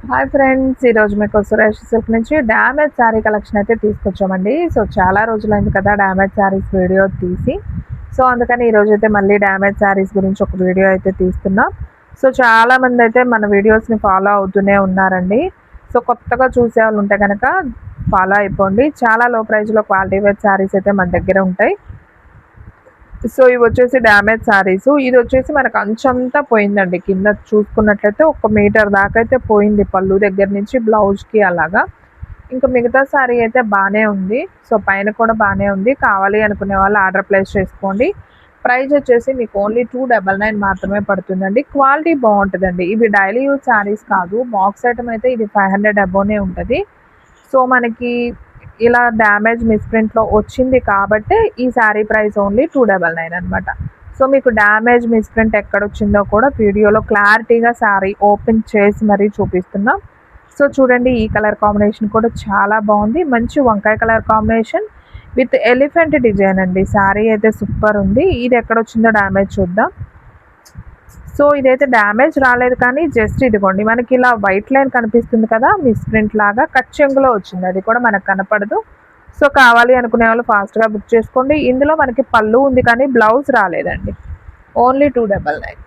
Hi friends, ఈరోజు మీకు Suresh silk నుంచి డ్యామేజ్ శారీ కలెక్షన్ అయితే తీసుకొచ్చామండి. సో చాలా రోజులైంది కదా డ్యామేజ్ శారీస్ వీడియో తీసి. సో అందుకని ఈరోజు అయితే మళ్ళీ డ్యామేజ్ శారీస్ గురించి ఒక వీడియో అయితే తీస్తున్నాం. సో చాలామంది అయితే మన వీడియోస్ని ఫాలో అవుతూనే ఉన్నారండి. సో కొత్తగా చూసే వాళ్ళు ఉంటే కనుక ఫాలో అయిపోండి. చాలా లో ప్రైస్లో క్వాలిటీ వేర్ శారీస్ అయితే మన దగ్గర ఉంటాయి. సో ఇవి వచ్చేసి డ్యామేజ్ శారీస్. ఇది వచ్చేసి మనకు అంచంతా పోయిందండి. కింద చూసుకున్నట్లయితే 1 మీటర్ దాకా అయితే పోయింది, పళ్ళు దగ్గర నుంచి బ్లౌజ్కి అలాగా. ఇంకా మిగతా శారీ అయితే బాగానే ఉంది. సో పైన కూడా బాగానే ఉంది. కావాలి అనుకునే వాళ్ళు ఆర్డర్ ప్లేస్ చేసుకోండి. ప్రైస్ వచ్చేసి మీకు ఓన్లీ 299 మాత్రమే పడుతుందండి. క్వాలిటీ బాగుంటుందండి. ఇవి డైలీ యూజ్ శారీస్ కాదు. బాక్స్ ఐటమ్ అయితే ఇది 500 అబోనే ఉంటుంది. సో మనకి ఇలా డ్యామేజ్ మిస్ప్రింట్లో వచ్చింది కాబట్టి ఈ శారీ ప్రైస్ ఓన్లీ 299 అనమాట. సో మీకు డ్యామేజ్ మిస్ప్రింట్ ఎక్కడొచ్చిందో కూడా వీడియోలో క్లారిటీగా శారీ ఓపెన్ చేసి మరీ చూపిస్తున్నాం. సో చూడండి, ఈ కలర్ కాంబినేషన్ కూడా చాలా బాగుంది. మంచి వంకాయ colour combination with elephant design అండి. శారీ అయితే సూపర్ ఉంది. ఇది ఎక్కడొచ్చిందో డ్యామేజ్ చూద్దాం. సో ఇదైతే డ్యామేజ్ రాలేదు, కానీ జస్ట్ ఇదిగోండి మనకి ఇలా వైట్ లైన్ కనిపిస్తుంది కదా, మిస్ప్రింట్ లాగా కట్ చెంగులో వచ్చింది. అది కూడా మనకు కనపడదు. సో కావాలి అనుకునే వాళ్ళు ఫాస్ట్గా బుక్ చేసుకోండి. ఇందులో మనకి పళ్ళు ఉంది కానీ బ్లౌజ్ రాలేదండి. ఓన్లీ 299.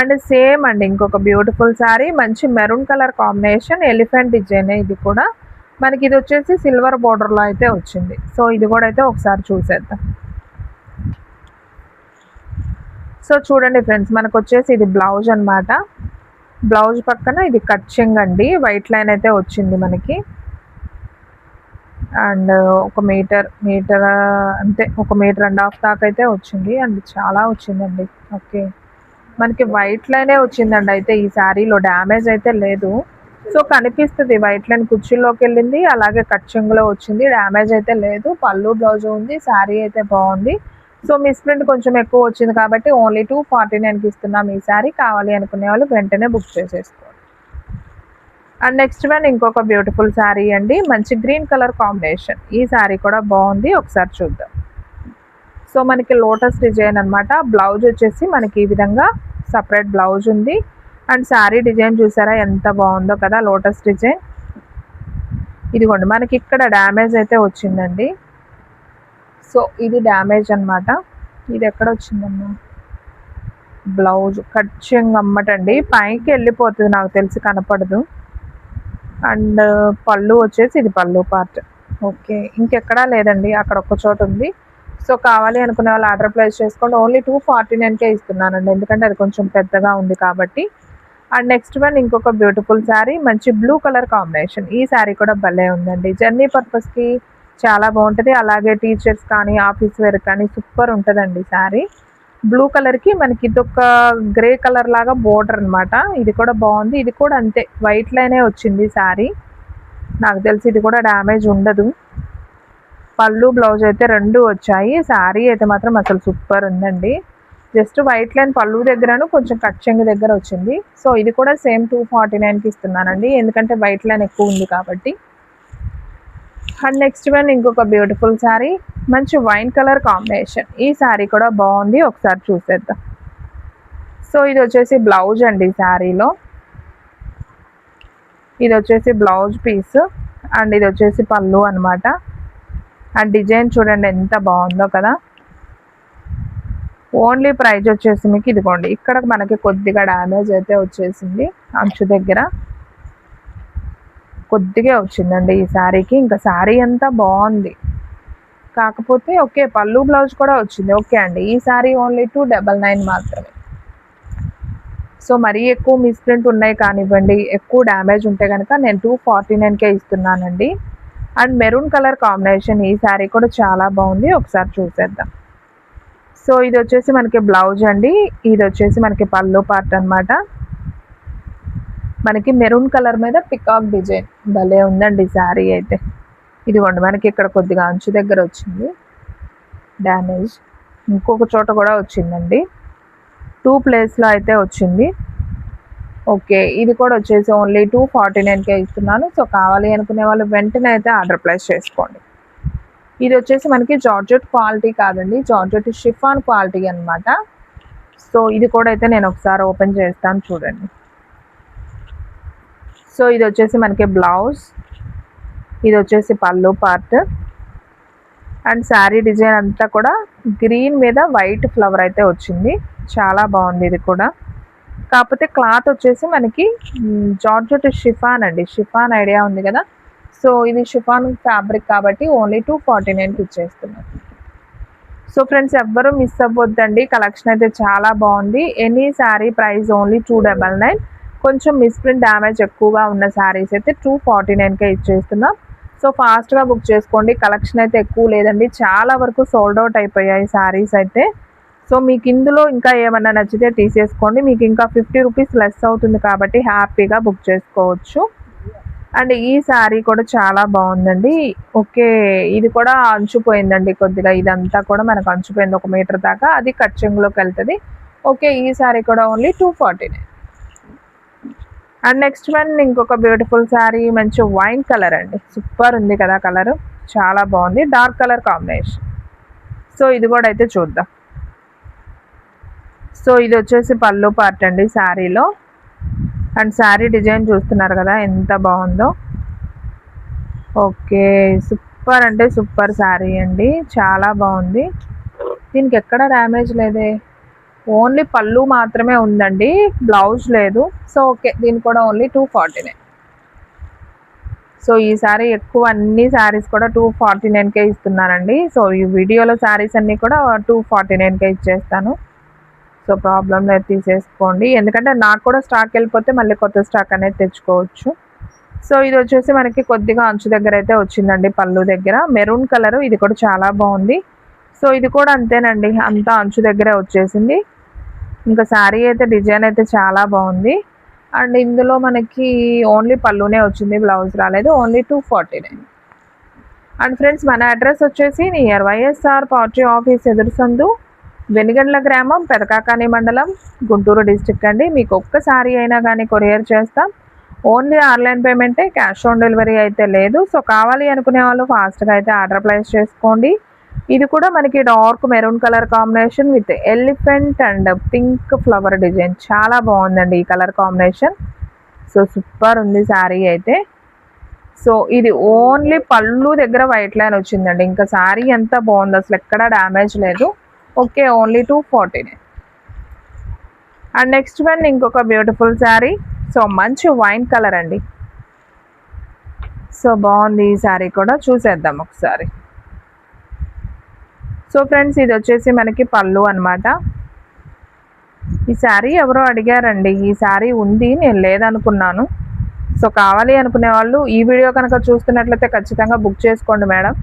అండ్ సేమ్ అండి ఇంకొక బ్యూటిఫుల్ శారీ, మంచి maroon colour combination, elephant design. ఇది కూడా మనకి ఇది వచ్చేసి సిల్వర్ బోర్డర్లో అయితే వచ్చింది. సో ఇది కూడా అయితే ఒకసారి చూసేద్దాం. సో చూడండి ఫ్రెండ్స్, మనకు వచ్చేసి ఇది బ్లౌజ్ అనమాట. బ్లౌజ్ పక్కన ఇది కట్చింగ్ అండి, వైట్ లైన్ అయితే వచ్చింది మనకి. అండ్ 1 మీటర్ అంతే, 1.5 మీటర్ దాకా అయితే వచ్చింది. అండ్ చాలా వచ్చిందండి. ఓకే, మనకి వైట్ లైనే వచ్చిందండి. అయితే ఈ శారీలో డ్యామేజ్ అయితే లేదు. సో కనిపిస్తుంది వైట్ లైన్ కుర్చీలోకి వెళ్ళింది, అలాగే కట్చింగ్లో వచ్చింది. డ్యామేజ్ అయితే లేదు. పళ్ళు బ్లౌజ్ ఉంది. శారీ అయితే బాగుంది. సో మిస్ప్రింట్ కొంచెం ఎక్కువ వచ్చింది కాబట్టి ఓన్లీ 249కి ఇస్తున్నాం ఈ శారీ. కావాలి అనుకునే వాళ్ళు వెంటనే బుక్ చేసేసుకోండి. అండ్ నెక్స్ట్ వన్ ఇంకొక బ్యూటిఫుల్ శారీ అండి, మంచి గ్రీన్ కలర్ కాంబినేషన్. ఈ శారీ కూడా బాగుంది, ఒకసారి చూద్దాం. సో మనకి లోటస్ డిజైన్ అనమాట. బ్లౌజ్ వచ్చేసి మనకి ఈ విధంగా సపరేట్ బ్లౌజ్ ఉంది. అండ్ శారీ డిజైన్ చూసారా ఎంత బాగుందో కదా, లోటస్ డిజైన్. ఇదిగోండి మనకి ఇక్కడ డ్యామేజ్ అయితే వచ్చిందండి. సో ఇది డ్యామేజ్ అనమాట. ఇది ఎక్కడ వచ్చిందమ్మా, బ్లౌజ్ కట్చింగ్ అమ్మటండి, పైకి వెళ్ళిపోతుంది, నాకు తెలిసి కనపడదు. అండ్ పళ్ళు వచ్చేసి ఇది పళ్ళు పార్ట్. ఓకే, ఇంకెక్కడా లేదండి, అక్కడ ఒక్క చోట ఉంది. సో కావాలి అనుకునే వాళ్ళు ఆర్డర్ ప్లేస్ చేసుకోండి. ఓన్లీ 249కే ఇస్తున్నానండి, ఎందుకంటే అది కొంచెం పెద్దగా ఉంది కాబట్టి. అండ్ నెక్స్ట్ వన్ ఇంకొక బ్యూటిఫుల్ శారీ, మంచి బ్లూ కలర్ కాంబినేషన్. ఈ శారీ కూడా భలే ఉందండి. జర్నీ పర్పస్కి చాలా బాగుంటుంది. అలాగే టీచర్స్ కానీ ఆఫీస్ వేర్ కానీ సూపర్ ఉంటుందండి శారీ. బ్లూ కలర్కి మనకి ఇదొక గ్రే కలర్ లాగా బోర్డర్ అనమాట. ఇది కూడా బాగుంది. ఇది కూడా అంతే, వైట్ లైనే వచ్చింది శారీ. నాకు తెలిసి ఇది కూడా డ్యామేజ్ ఉండదు. పళ్ళు బ్లౌజ్ అయితే 2 వచ్చాయి. శారీ అయితే మాత్రం అసలు సూపర్ ఉందండి. జస్ట్ వైట్ లైన్ పళ్ళు దగ్గరను కొంచెం కట్ చెంగు దగ్గర వచ్చింది. సో ఇది కూడా సేమ్ 249కి ఇస్తున్నానండి, ఎందుకంటే వైట్ లైన్ ఎక్కువ ఉంది కాబట్టి. అండ్ నెక్స్ట్ వన్ ఇంకొక బ్యూటిఫుల్ శారీ, మంచి వైన్ కలర్ కాంబినేషన్. ఈ శారీ కూడా బాగుంది, ఒకసారి చూసేద్దాం. సో ఇది వచ్చేసి బ్లౌజ్ అండి శారీలో. ఇది వచ్చేసి బ్లౌజ్ పీస్. అండ్ ఇది వచ్చేసి పళ్ళు అనమాట. అండ్ డిజైన్ చూడండి ఎంత బాగుందో కదా. ఓన్లీ ప్రైజ్ వచ్చేసి మీకు ఇదిగోండి, ఇక్కడ మనకి కొద్దిగా డ్యామేజ్ అయితే వచ్చేసింది, అంచు దగ్గర కొద్దిగా వచ్చిందండి ఈ శారీకి. ఇంకా శారీ అంతా బాగుంది, కాకపోతే ఓకే పళ్ళు బ్లౌజ్ కూడా వచ్చింది. ఓకే అండి, ఈ శారీ ఓన్లీ 299 మాత్రమే. సో మరీ ఎక్కువ మిస్ప్రింట్ ఉన్నాయి కానివ్వండి, ఎక్కువ డ్యామేజ్ ఉంటే కనుక నేను 249కే ఇస్తున్నానండి. And maroon colour combination. ఈ శారీ కూడా చాలా బాగుంది, ఒకసారి చూసేద్దాం. సో ఇది వచ్చేసి మనకి బ్లౌజ్ అండి. ఇది వచ్చేసి మనకి పళ్ళు పార్ట్ అనమాట. మనకి మెరూన్ కలర్ మీద పికాక్ డిజైన్ భలే ఉందండి శారీ అయితే. ఇదిగోండి మనకి ఇక్కడ కొద్దిగా అంచు దగ్గర వచ్చింది డ్యామేజ్, ఇంకొక చోట కూడా వచ్చిందండి. 2 ప్లేస్లో అయితే వచ్చింది. ఓకే, ఇది కూడా వచ్చేసి ఓన్లీ 249కే ఇస్తున్నాను. సో కావాలి అనుకునే వాళ్ళు వెంటనే అయితే ఆర్డర్ ప్లేస్ చేసుకోండి. ఇది వచ్చేసి మనకి జార్జెట్ క్వాలిటీ కాదండి, జార్జెట్ షిఫాన్ క్వాలిటీ అనమాట. సో ఇది కూడా అయితే నేను ఒకసారి ఓపెన్ చేస్తాను చూడండి. సో ఇది వచ్చేసి మనకి బ్లౌజ్, ఇది వచ్చేసి పళ్ళు పార్ట్. అండ్ శారీ డిజైన్ అంతా కూడా గ్రీన్ మీద వైట్ ఫ్లవర్ అయితే వచ్చింది, చాలా బాగుంది ఇది కూడా. కాకపోతే క్లాత్ వచ్చేసి మనకి జార్జెట్ షిఫాన్ అండి, షిఫాన్ ఐడియా ఉంది కదా. సో ఇది షిఫాన్ ఫ్యాబ్రిక్ కాబట్టి ఓన్లీ 249కి ఇచ్చేస్తున్నాం. సో ఫ్రెండ్స్ ఎవ్వరూ మిస్ అవ్వద్దండి, కలెక్షన్ అయితే చాలా బాగుంది. Any sari price only 299. కొంచెం మిస్ప్రింట్ డ్యామేజ్ ఎక్కువగా ఉన్న శారీస్ అయితే 249కే ఇచ్చేస్తున్నాం. సో ఫాస్ట్గా బుక్ చేసుకోండి, కలెక్షన్ అయితే ఎక్కువ లేదండి, చాలా వరకు సోల్డ్ అవుట్ అయిపోయాయి శారీస్ అయితే. సో మీకు ఇందులో ఇంకా ఏమన్నా నచ్చితే తీసేసుకోండి, మీకు ఇంకా 50 రూపీస్ లెస్ అవుతుంది కాబట్టి హ్యాపీగా బుక్ చేసుకోవచ్చు. అండ్ ఈ శారీ కూడా చాలా బాగుందండి. ఓకే, ఇది కూడా అంచుపోయిందండి కొద్దిగా, ఇదంతా కూడా మనకు అంచుపోయింది 1 మీటర్ దాకా, అది కట్ చెంగులోకి వెళ్తుంది. ఓకే, ఈ శారీ కూడా ఓన్లీ 249. అండ్ నెక్స్ట్ వన్ ఇంకొక బ్యూటిఫుల్ శారీ, మంచి వైన్ కలర్ అండి, సూపర్ ఉంది కదా కలర్, చాలా బాగుంది, డార్క్ కలర్ కాంబినేషన్. సో ఇది కూడా అయితే చూద్దాం. సో ఇది వచ్చేసి పళ్ళు పార్ట్ అండి శారీలో. అండ్ శారీ డిజైన్ చూస్తున్నారు కదా ఎంత బాగుందో. ఓకే, సూపర్ అంటే సూపర్ శారీ అండి, చాలా బాగుంది. దీనికి ఎక్కడ డ్యామేజ్ లేదే, ఓన్లీ పళ్ళు మాత్రమే ఉందండి, బ్లౌజ్ లేదు. సో ఓకే, దీనికి కూడా ఓన్లీ 249. సో ఈ సారీ ఎక్కువ అన్ని శారీస్ కూడా 249కే ఇస్తున్నానండి. సో ఈ వీడియోలో శారీస్ అన్నీ కూడా 249కే ఇచ్చేస్తాను. సో ప్రాబ్లం లేదు, తీసేసుకోండి, ఎందుకంటే నాకు కూడా స్టాక్ వెళ్ళిపోతే మళ్ళీ కొత్త స్టాక్ అనేది తెచ్చుకోవచ్చు. సో ఇది వచ్చేసి మనకి కొద్దిగా అంచు దగ్గర అయితే వచ్చిందండి, పళ్ళు దగ్గర మెరూన్ కలర్, ఇది కూడా చాలా బాగుంది. సో ఇది కూడా అంతేనండి, అంతా అంచు దగ్గరే వచ్చేసింది. ఇంకా శారీ అయితే డిజైన్ అయితే చాలా బాగుంది. అండ్ ఇందులో మనకి ఓన్లీ పళ్ళునే వచ్చింది, బ్లౌజ్ రాలేదు, ఓన్లీ 249. అండ్ ఫ్రెండ్స్ మన అడ్రస్ వచ్చేసి నియర్ వైఎస్ఆర్ పార్టీ ఆఫీస్ ఎదురు సందు, వెనిగండ్ల గ్రామం, పెదకాకాని మండలం, గుంటూరు డిస్ట్రిక్ట్ అండి. మీకు ఒక్కసారి అయినా కానీ కొరియర్ చేస్తాం, ఓన్లీ ఆన్లైన్ పేమెంటే, క్యాష్ ఆన్ డెలివరీ అయితే లేదు. సో కావాలి అనుకునే వాళ్ళు ఫాస్ట్గా అయితే ఆర్డర్ ప్లేస్ చేసుకోండి. ఇది కూడా మనకి dark maroon colour combination with elephant and pink flower design, చాలా బాగుందండి ఈ కలర్ కాంబినేషన్. సో సూపర్ ఉంది శారీ అయితే. సో ఇది ఓన్లీ పళ్ళు దగ్గర వైట్ లైన్ వచ్చిందండి, ఇంకా శారీ ఎంత బాగుంది, అసలు ఎక్కడ డ్యామేజ్ లేదు. Okay, only 249. And next one ఇంకొక బ్యూటిఫుల్ శారీ, సో మంచి వైన్ కలర్ అండి. సో బాగుంది ఈ శారీ కూడా, చూసేద్దాం ఒకసారి. సో ఫ్రెండ్స్ ఇది వచ్చేసి మనకి పళ్ళు అనమాట. ఈ శారీ ఎవరో అడిగారండి, ఈ శారీ ఉంది, నేను లేదనుకున్నాను. సో కావాలి అనుకునే వాళ్ళు ఈ వీడియో కనుక చూస్తున్నట్లయితే ఖచ్చితంగా బుక్ చేసుకోండి madam.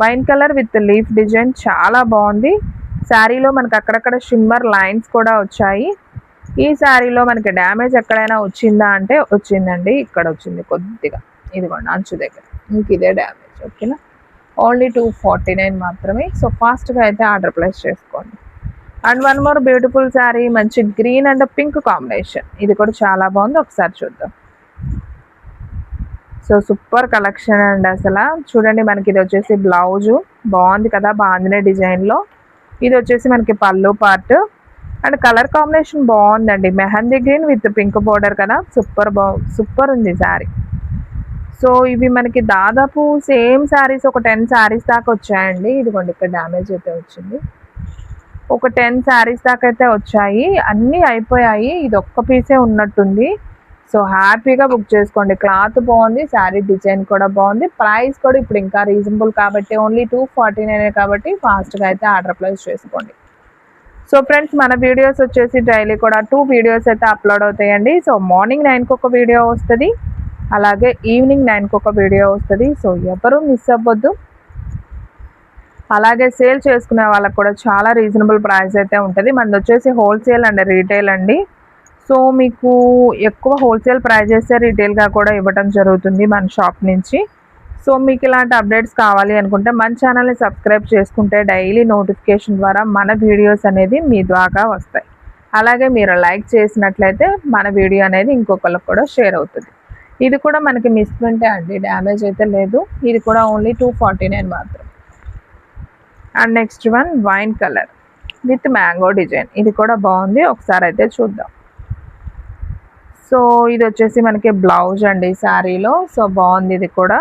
Wine colour with leaf design చాలా బాగుంది. శారీలో మనకి అక్కడక్కడ షిమ్మర్ లైన్స్ కూడా వచ్చాయి. ఈ శారీలో మనకి డ్యామేజ్ ఎక్కడైనా వచ్చిందా అంటే వచ్చిందండి, ఇక్కడ వచ్చింది కొద్దిగా, ఇదిగోండి అంచు దగ్గర, ఇంక ఇదే డ్యామేజ్. ఓకేనా, ఓన్లీ 249 మాత్రమే. సో ఫాస్ట్గా అయితే ఆర్డర్ ప్లేస్ చేసుకోండి. And one more beautiful sari, మంచి గ్రీన్ అండ్ పింక్ కాంబినేషన్, ఇది కూడా చాలా బాగుంది, ఒకసారి చూద్దాం. సో సూపర్ కలెక్షన్ అండి అసలు, చూడండి మనకి ఇది వచ్చేసి బ్లౌజు బాగుంది కదా, బాగుంది డిజైన్లో. ఇది వచ్చేసి మనకి పళ్ళు పార్ట్. అండ్ కలర్ కాంబినేషన్ బాగుందండి, mehndi green with pink border కదా, సూపర్ ఉంది శారీ. సో ఇవి మనకి దాదాపు సేమ్ శారీస్ ఒక 10 శారీస్ దాకా వచ్చాయండి. ఇదిగోండి ఇక్కడ డ్యామేజ్ అయితే వచ్చింది, ఒక 10 శారీస్ దాకా అయితే వచ్చాయి, అన్నీ అయిపోయాయి, ఇది ఒక్క పీసే ఉన్నట్టుంది. సో హ్యాపీగా బుక్ చేసుకోండి, క్లాత్ బాగుంది, శారీ డిజైన్ కూడా బాగుంది, ప్రైస్ కూడా ఇప్పుడు ఇంకా రీజనబుల్ కాబట్టి ఓన్లీ 249 కాబట్టి ఫాస్ట్గా అయితే ఆర్డర్ ప్లేస్ చేసుకోండి. సో ఫ్రెండ్స్ మన వీడియోస్ వచ్చేసి డైలీ కూడా 2 వీడియోస్ అయితే అప్లోడ్ అవుతాయండి. సో మార్నింగ్ 9కి ఒక వీడియో వస్తుంది, అలాగే ఈవినింగ్ 9కి ఒక వీడియో వస్తుంది. సో ఎవరు మిస్ అవ్వద్దు. అలాగే సేల్ చేసుకునే వాళ్ళకి కూడా చాలా రీజనబుల్ ప్రైస్ అయితే ఉంటుంది. మనది వచ్చేసి హోల్సేల్ అండ్ రీటైల్ అండి. సో మీకు ఎక్కువ హోల్సేల్ ప్రైజెస్ రీటైల్గా కూడా ఇవ్వడం జరుగుతుంది మన షాప్ నుంచి. సో మీకు ఇలాంటి అప్డేట్స్ కావాలి అనుకుంటే మన ఛానల్ని సబ్స్క్రైబ్ చేసుకుంటే డైలీ నోటిఫికేషన్ ద్వారా మన వీడియోస్ అనేది మీ ద్వారా వస్తాయి. అలాగే మీరు లైక్ చేసినట్లయితే మన వీడియో అనేది ఇంకొకరికి కూడా షేర్ అవుతుంది. ఇది కూడా మనకి మిస్ప్రింటే అండి, డ్యామేజ్ అయితే లేదు. ఇది కూడా ఓన్లీ 249 మాత్రం. And next one wine colour with mango design, ఇది కూడా బాగుంది, ఒకసారి అయితే చూద్దాం. సో ఇది వచ్చేసి మనకి బ్లౌజ్ అండి శారీలో. సో బాగుంది ఇది కూడా.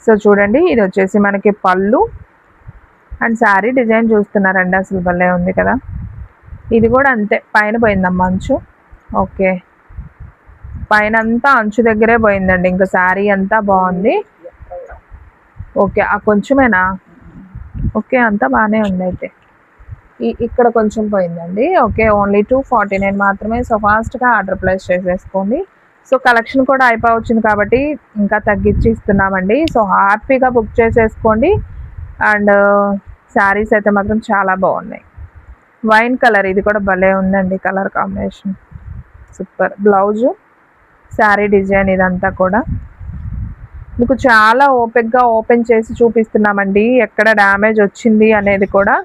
సో చూడండి ఇది వచ్చేసి మనకి పళ్ళు అండ్ శారీ డిజైన్ చూస్తున్నారండి, అసలు భలే ఉంది కదా. ఇది కూడా అంతే, పైన పోయిందమ్మా అంచు. ఓకే, పైన అంతా అంచు దగ్గరే పోయిందండి, ఇంకా శారీ అంతా బాగుంది. ఓకే, ఆ కొంచెమేనా? ఓకే, అంతా బాగానే ఉంది అయితే. ఇక్కడ కొంచెం పోయిందండి. ఓకే, ఓన్లీ 249 మాత్రమే. సో ఫాస్ట్గా ఆర్డర్ ప్లేస్ చేసేసుకోండి. సో కలెక్షన్ కూడా అయిపోవచ్చింది కాబట్టి ఇంకా తగ్గించి ఇస్తున్నామండి. సో హ్యాపీగా బుక్ చేసేసుకోండి. అండ్ శారీస్ అయితే మాత్రం చాలా బాగున్నాయి. వైన్ కలర్, ఇది కూడా భలే ఉందండి colour combination, super. Blouse, sari design ఇదంతా కూడా మీకు చాలా ఓపిక్గా ఓపెన్ చేసి చూపిస్తున్నామండి, ఎక్కడ డ్యామేజ్ వచ్చింది అనేది కూడా.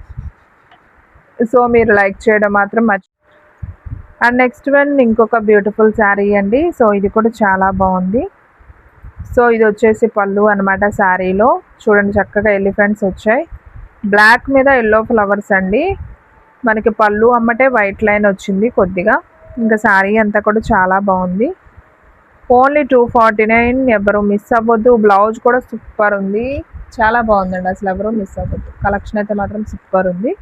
సో మీరు లైక్ చేయడం మాత్రం అండ్ నెక్స్ట్ వన్ ఇంకొక బ్యూటిఫుల్ శారీ అండి. సో ఇది కూడా చాలా బాగుంది. సో ఇది వచ్చేసి పళ్ళు అనమాట. శారీలో చూడండి చక్కగా ఎలిఫెంట్స్ వచ్చాయి, బ్లాక్ మీద ఎల్లో ఫ్లవర్స్ అండి. మనకి పళ్ళు అమ్మటే వైట్ లైన్ వచ్చింది కొద్దిగా. ఇంకా శారీ అంతా కూడా చాలా బాగుంది. ఓన్లీ 249, ఎవరు మిస్ అవ్వద్దు. బ్లౌజ్ కూడా సూపర్ ఉంది, చాలా బాగుందండి, అసలు ఎవరు మిస్ అవ్వద్దు. కలెక్షన్ అయితే మాత్రం సూపర్ ఉంది.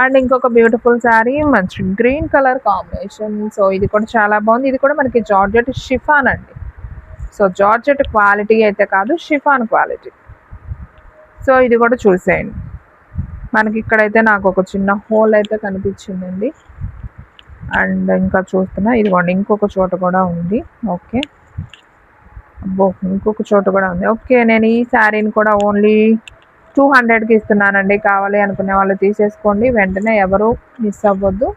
అండ్ ఇంకొక బ్యూటిఫుల్ శారీ, మంచి గ్రీన్ కలర్ కాంబినేషన్. సో ఇది కూడా చాలా బాగుంది. ఇది కూడా మనకి జార్జెట్ షిఫాన్ అండి. సో జార్జెట్ క్వాలిటీ అయితే కాదు, షిఫాన్ క్వాలిటీ. సో ఇది కూడా చూసేయండి. మనకి ఇక్కడైతే నాకు ఒక చిన్న హోల్ అయితే కనిపించిందండి. అండ్ ఇంకా చూస్తున్నా, ఇదిగోండి ఇంకొక చోట కూడా ఉంది. ఓకే, అబ్బో ఇంకొక చోట కూడా ఉంది. ఓకే, నేను ఈ శారీని కూడా ఓన్లీ 200కి ఇస్తున్నానండి. కావాలి అనుకునే వాళ్ళు తీసేసుకోండి, వెంటనే ఎవరు మిస్ అవ్వద్దు.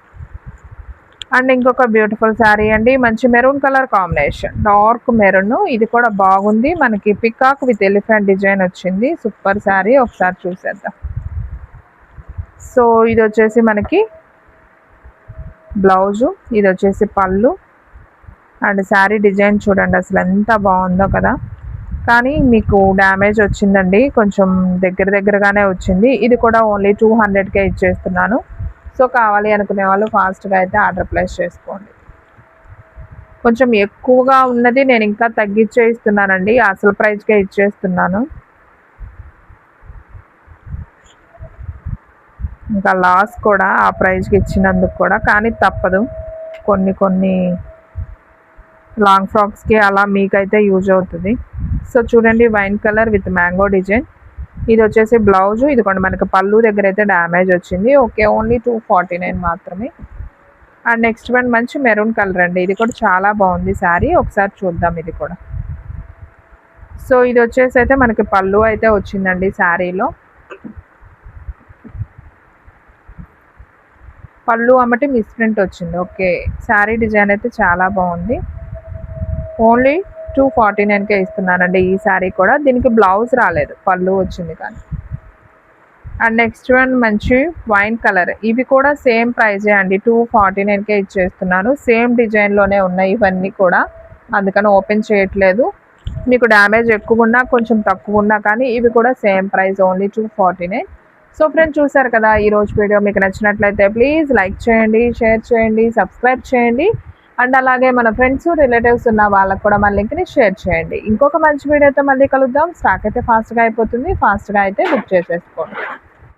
అండ్ ఇంకొక బ్యూటిఫుల్ శారీ అండి, మంచి maroon colour combination, dark maroon. ఇది కూడా బాగుంది, మనకి పికాక్ విత్ ఎలిఫెంట్ డిజైన్ వచ్చింది. సూపర్ శారీ, ఒకసారి చూసేద్దాం. సో ఇది వచ్చేసి మనకి బ్లౌజు, ఇది వచ్చేసి పళ్ళు. అండ్ శారీ డిజైన్ చూడండి అసలు ఎంత బాగుందో కదా. కానీ మీకు డ్యామేజ్ వచ్చిందండి, కొంచెం దగ్గరగానే వచ్చింది. ఇది కూడా ఓన్లీ 200కే ఇచ్చేస్తున్నాను. సో కావాలి అనుకునే వాళ్ళు ఫాస్ట్గా అయితే ఆర్డర్ ప్లేస్ చేసుకోండి. కొంచెం ఎక్కువగా ఉన్నది నేను ఇంకా తగ్గించే ఇస్తున్నానండి, అసలు ప్రైస్కే ఇచ్చేస్తున్నాను. ఇంకా లాస్ కూడా ఆ ప్రైస్కి ఇచ్చినందుకు కూడా, కానీ తప్పదు. కొన్ని లాంగ్ ఫ్రాక్స్కి అలా మీకైతే యూజ్ అవుతుంది. సో చూడండి wine colour with mango design. ఇది వచ్చేసి బ్లౌజు, ఇది కూడా మనకి పళ్ళు దగ్గర అయితే డ్యామేజ్ వచ్చింది. ఓకే, ఓన్లీ 249 మాత్రమే. అండ్ నెక్స్ట్ వన్ మంచి మెరూన్ కలర్ అండి, ఇది కూడా చాలా బాగుంది శారీ, ఒకసారి చూద్దాం ఇది కూడా. సో ఇది వచ్చేసి అయితే మనకి పళ్ళు అయితే వచ్చిందండి శారీలో. పళ్ళు అమ్మటి మిస్ ప్రింట్ వచ్చింది. ఓకే, శారీ డిజైన్ అయితే చాలా బాగుంది. ఓన్లీ 249కే ఇస్తున్నానండి ఈ శారీ కూడా. దీనికి బ్లౌజ్ రాలేదు, పళ్ళు వచ్చింది కానీ. అండ్ నెక్స్ట్ వన్ మంచి వైన్ కలర్, ఇవి కూడా సేమ్ ప్రైజే అండి, 249కే ఇచ్చేస్తున్నాను. సేమ్ డిజైన్లోనే ఉన్నాయి ఇవన్నీ కూడా, అందుకని ఓపెన్ చేయట్లేదు. మీకు డ్యామేజ్ ఎక్కువ ఉన్నా కొంచెం తక్కువ ఉన్నా కానీ ఇవి కూడా same price, only 249. So friends చూసారు కదా, ఈరోజు వీడియో మీకు నచ్చినట్లయితే ప్లీజ్ లైక్ చేయండి, షేర్ చేయండి, సబ్స్క్రైబ్ చేయండి. అండ్ అలాగే మన ఫ్రెండ్స్ రిలేటివ్స్ ఉన్న వాళ్ళకు కూడా మన లింక్ని షేర్ చేయండి. ఇంకొక మంచి వీడియోతో మళ్ళీ కలుద్దాం. స్టాక్ అయితే ఫాస్ట్గా అయిపోతుంది, ఫాస్ట్గా అయితే బుక్ చేసేసుకోండి.